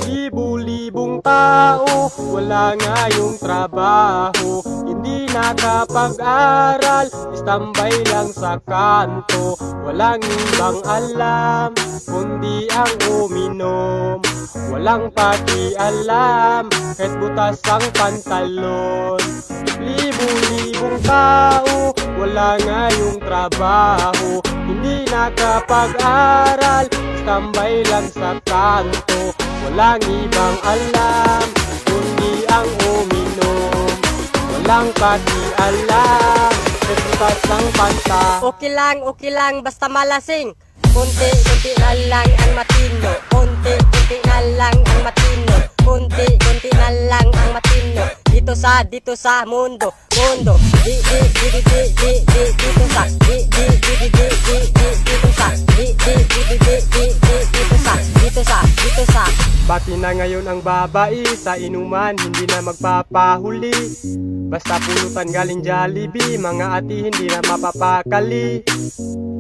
Libu-libong tao, wala ngayong trabaho. Hindi nakapag-aral, istambay lang sa kanto. Walang ibang alam, kundi ang uminom. Walang pakialam, kahit butas ang pantalon. Libu-libong tao, wala ngayong trabaho. Hindi nakapag-aral, istambay lang sa kanto. Walang ibang alam, kundi ang uminom. Walang pakialam, kahit butas ang panta. Okay lang, basta malasing. Kunti na lang ang matino. Kunti na lang ang matino. Kunti na lang ang matino. Dito sa mundo. Dito sa Bati na ngayon ang babae sa inuman, hindi na magpapahuli. Basta pulutan galing Jollibee, mga ati hindi na mapapakali.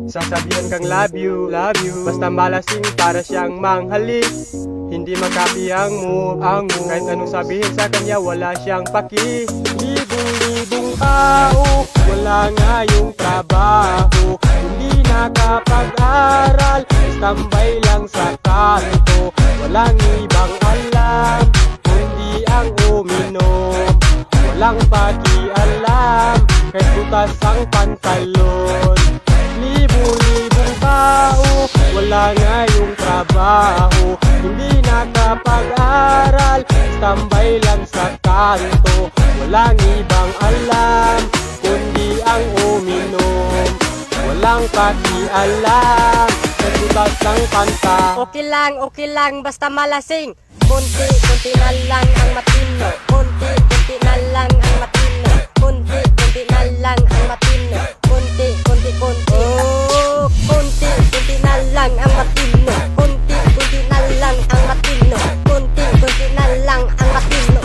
Sasabihan kang love you, basta malasing para siyang manghalik. Hindi makapiyang mo, kahit anong sabihin sa kanya wala siyang paki. Libong-libong tao, wala ngayong trabaho. Hindi nakapag-aral, tambay lang sa kanto. Walang ibang alam, kundi ang uminom. Walang pakialam, kahit butas ang pantalon. Libu-libong tao, wala ngayong trabaho. Hindi nakapag-aral, tambay lang sa kanto. Walang ibang alam, kundi ang uminom. Walang pakialam, kahit butas ang panta. Okay lang, basta malasing. Kunti na lang ang matino. Kunti na lang ang matino. Kunti na lang ang matino. Kunti na lang ang matino. Kunti na lang ang matino. Kunti na lang ang matino.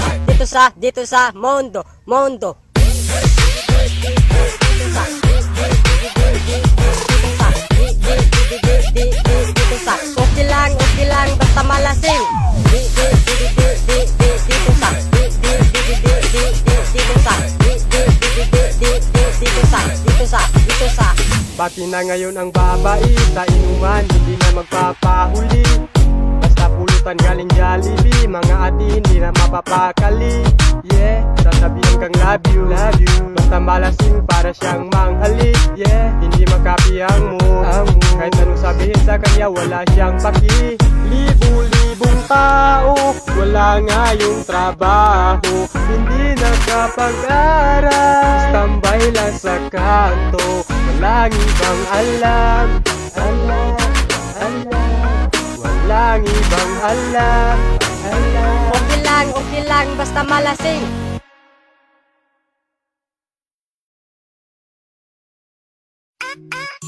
Dito sa mundo. Okay lang, basta malasing. Dito sa Bati na ngayon ang babae sa inuman, hindi na magpapahuli. Basta pulutan galing Jollibee, mga ati hindi na mapapakali. Yeah, sasabihin kang love you, basta malasing para siyang manghalik. Yeah, hindi makapiyang mo, kahit anong sabihin sa kanya wala siyang paki. Libu-libong tao, wala ngayong trabaho. Hindi nakapag-aral, tambay lang sa kanto. Walang ibang alam. Walang ibang alam. Okay lang, basta malasing.